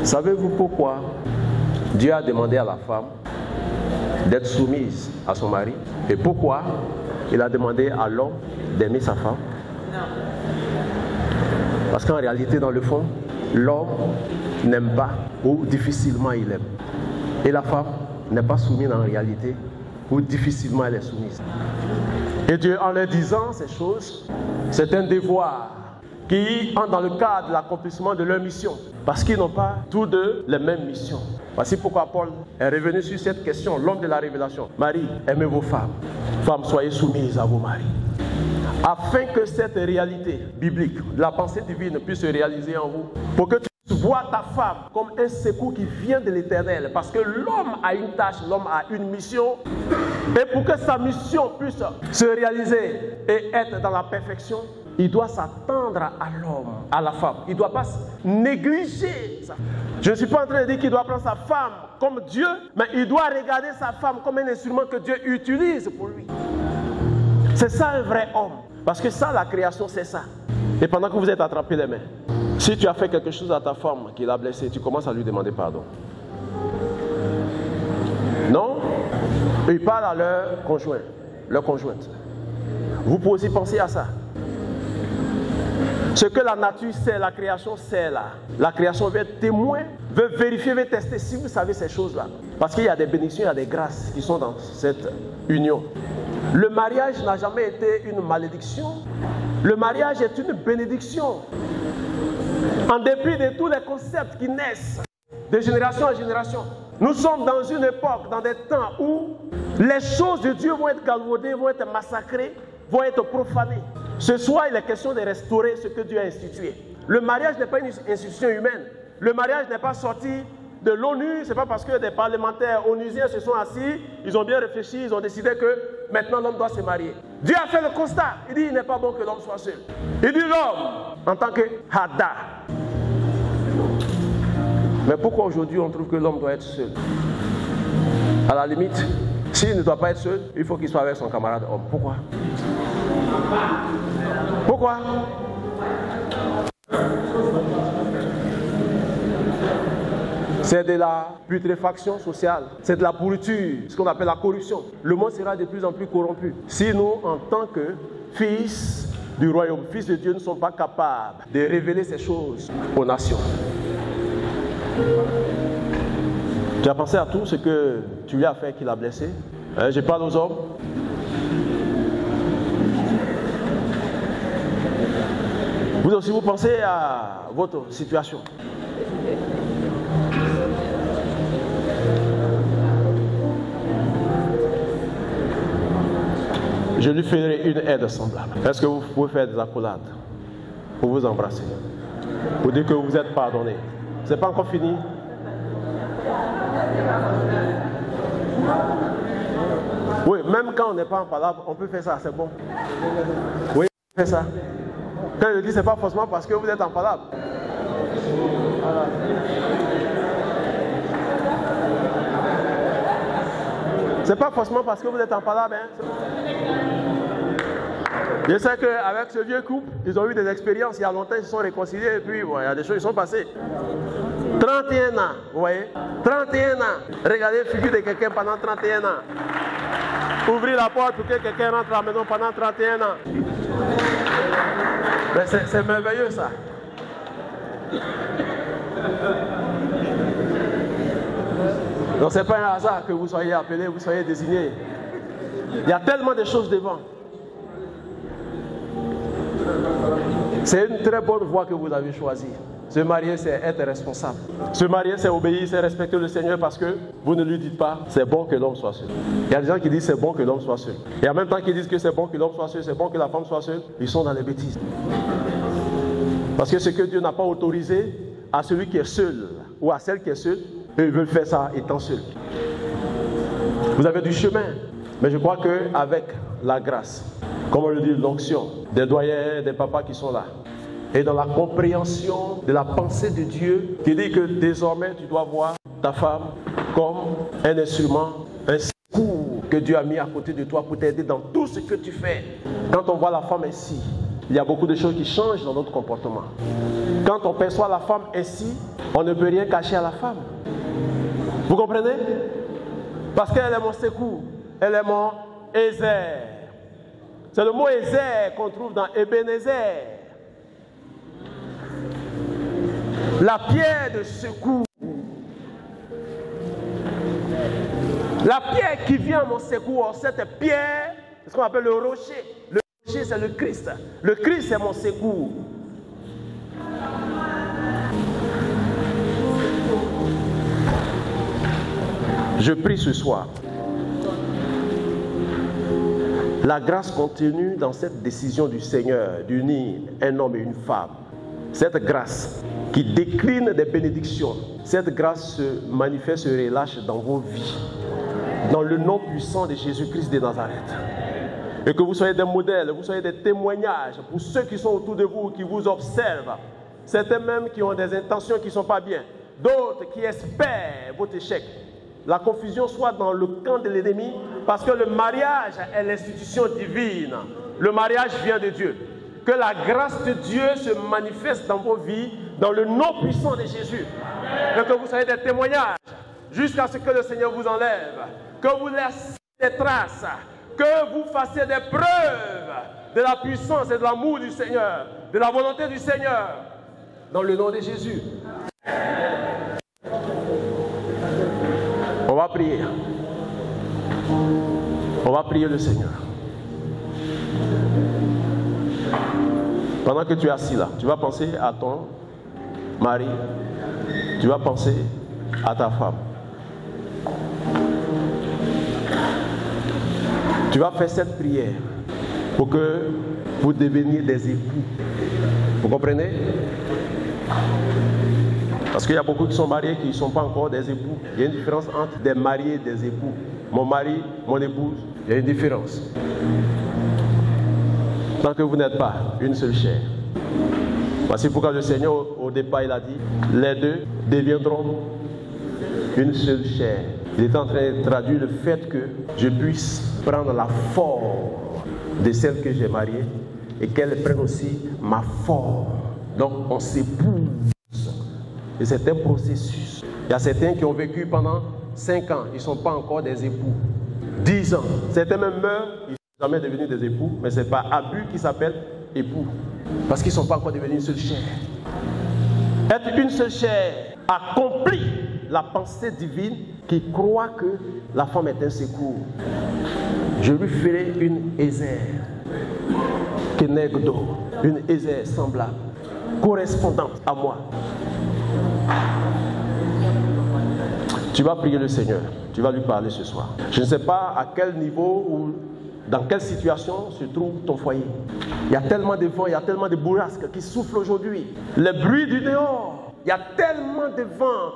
Savez-vous pourquoi Dieu a demandé à la femme d'être soumise à son mari? Et pourquoi il a demandé à l'homme d'aimer sa femme? Parce qu'en réalité, dans le fond, l'homme n'aime pas ou difficilement il aime. Et la femme n'est pas soumise en réalité ou difficilement elle est soumise. Et Dieu, en leur disant ces choses, c'est un devoir qui entre dans le cadre de l'accomplissement de leur mission. Parce qu'ils n'ont pas tous deux les mêmes missions. Voici pourquoi Paul est revenu sur cette question, l'homme de la révélation. Marie, aimez vos femmes. Femmes, soyez soumises à vos maris. Afin que cette réalité biblique, de la pensée divine, puisse se réaliser en vous. Pour que tu vois ta femme comme un secours qui vient de l'Éternel. Parce que l'homme a une tâche, l'homme a une mission. Et pour que sa mission puisse se réaliser et être dans la perfection, il doit s'attendre à l'homme, à la femme. Il ne doit pas négliger ça. Je ne suis pas en train de dire qu'il doit prendre sa femme comme Dieu, mais il doit regarder sa femme comme un instrument que Dieu utilise pour lui. C'est ça un vrai homme. Parce que ça, la création, c'est ça. Et pendant que vous êtes attrapés les mains, si tu as fait quelque chose à ta femme qui l'a blessée, tu commences à lui demander pardon. Non? Ils parlent à leur conjoint, leur conjointe. Vous pouvez aussi penser à ça. Ce que la nature sait, la création sait là. La création veut être témoin, veut vérifier, veut tester si vous savez ces choses-là. Parce qu'il y a des bénédictions, il y a des grâces qui sont dans cette union. Le mariage n'a jamais été une malédiction. Le mariage est une bénédiction. En dépit de tous les concepts qui naissent de génération en génération. Nous sommes dans une époque, dans des temps où les choses de Dieu vont être galvaudées, vont être massacrées, vont être profanées. Ce soir, il est question de restaurer ce que Dieu a institué. Le mariage n'est pas une institution humaine. Le mariage n'est pas sorti de l'ONU. Ce n'est pas parce que des parlementaires onusiens se sont assis, ils ont bien réfléchi, ils ont décidé que maintenant l'homme doit se marier. Dieu a fait le constat. Il dit il n'est pas bon que l'homme soit seul. Il dit l'homme en tant que Hada. Mais pourquoi aujourd'hui on trouve que l'homme doit être seul? À la limite, s'il ne doit pas être seul, il faut qu'il soit avec son camarade homme. Pourquoi? Pourquoi? C'est de la putréfaction sociale, c'est de la pourriture, ce qu'on appelle la corruption. Le monde sera de plus en plus corrompu. Si nous, en tant que fils du royaume, fils de Dieu, ne sommes pas capables de révéler ces choses aux nations. Tu as pensé à tout ce que tu lui as fait qu'il a blessé? Je parle aux hommes. Vous aussi, vous pensez à votre situation. Je lui ferai une aide semblable. Est-ce que vous pouvez faire des accolades pour vous embrasser, pour dire que vous êtes pardonné? C'est pas encore fini. Oui, même quand on n'est pas en palabre, on peut faire ça, c'est bon. Oui, on peut faire ça. Quand je dis, c'est pas forcément parce que vous êtes en palabre. Voilà. C'est pas forcément parce que vous êtes en palabre. Hein. Je sais qu'avec ce vieux couple, ils ont eu des expériences il y a longtemps, ils se sont réconciliés et puis bon, il y a des choses qui sont passées. 31 ans, vous voyez, 31 ans. Regardez la figure de quelqu'un pendant 31 ans. Ouvrez la porte pour que quelqu'un rentre à la maison pendant 31 ans. Mais c'est merveilleux ça. Donc c'est pas un hasard que vous soyez appelé, vous soyez désigné. Il y a tellement de choses devant. C'est une très bonne voie que vous avez choisie. Se marier, c'est être responsable. Se marier, c'est obéir, c'est respecter le Seigneur parce que vous ne lui dites pas c'est bon que l'homme soit seul. Il y a des gens qui disent c'est bon que l'homme soit seul. Et en même temps qu'ils disent que c'est bon que l'homme soit seul, c'est bon que la femme soit seule, ils sont dans les bêtises. Parce que ce que Dieu n'a pas autorisé à celui qui est seul ou à celle qui est seule, ils veulent faire ça étant seul. Vous avez du chemin, mais je crois qu'avec la grâce, comme on le dit, l'onction des doyens, des papas qui sont là, et dans la compréhension de la pensée de Dieu, qui dit que désormais tu dois voir ta femme comme un instrument, un secours que Dieu a mis à côté de toi pour t'aider dans tout ce que tu fais. Quand on voit la femme ainsi, il y a beaucoup de choses qui changent dans notre comportement. Quand on perçoit la femme ainsi, On ne peut rien cacher à la femme. Vous comprenez? Parce qu'elle est mon secours, elle est mon Ézer. C'est le mot Ézer qu'on trouve dans Ebenezer. La pierre de secours. La pierre qui vient à mon secours, cette pierre, c'est ce qu'on appelle le rocher. Le rocher, c'est le Christ. Le Christ, c'est mon secours. Je prie ce soir. La grâce contenue dans cette décision du Seigneur d'unir un homme et une femme, cette grâce qui décline des bénédictions, cette grâce se manifeste, se relâche dans vos vies, dans le nom puissant de Jésus-Christ de Nazareth. Et que vous soyez des modèles, vous soyez des témoignages pour ceux qui sont autour de vous, qui vous observent, certains même qui ont des intentions qui ne sont pas bien, d'autres qui espèrent votre échec. La confusion soit dans le camp de l'ennemi, parce que le mariage est l'institution divine. Le mariage vient de Dieu. Que la grâce de Dieu se manifeste dans vos vies, dans le nom puissant de Jésus. Et que vous soyez des témoignages, jusqu'à ce que le Seigneur vous enlève. Que vous laissiez des traces, que vous fassiez des preuves de la puissance et de l'amour du Seigneur, de la volonté du Seigneur, dans le nom de Jésus. On va prier. On va prier le Seigneur. Pendant que tu es assis là, tu vas penser à ton mari, tu vas penser à ta femme. Tu vas faire cette prière pour que vous deveniez des époux. Vous comprenez? Parce qu'il y a beaucoup qui sont mariés qui ne sont pas encore des époux. Il y a une différence entre des mariés et des époux. Mon mari, mon épouse, il y a une différence. Tant que vous n'êtes pas une seule chair. Voici pourquoi le Seigneur, au départ, il a dit, les deux deviendront une seule chair. Il est en train de traduire le fait que je puisse prendre la forme de celle que j'ai mariée et qu'elle prenne aussi ma forme. Donc, on s'épouse. Et c'est un processus. Il y a certains qui ont vécu pendant 5 ans, ils ne sont pas encore des époux. 10 ans. Certains même meurent, ils ne sont jamais devenus des époux, mais ce n'est pas abus qui s'appelle époux. Parce qu'ils ne sont pas encore devenus une seule chair. Être une seule chair accomplit la pensée divine qui croit que la femme est un secours. Je lui ferai une Ézer, Kenegdo, une Ézer semblable, correspondante à moi. Tu vas prier le Seigneur, tu vas lui parler ce soir. Je ne sais pas à quel niveau ou dans quelle situation se trouve ton foyer. Il y a tellement de vent, il y a tellement de bourrasques qui soufflent aujourd'hui. Le bruit du dehors, il y a tellement de vent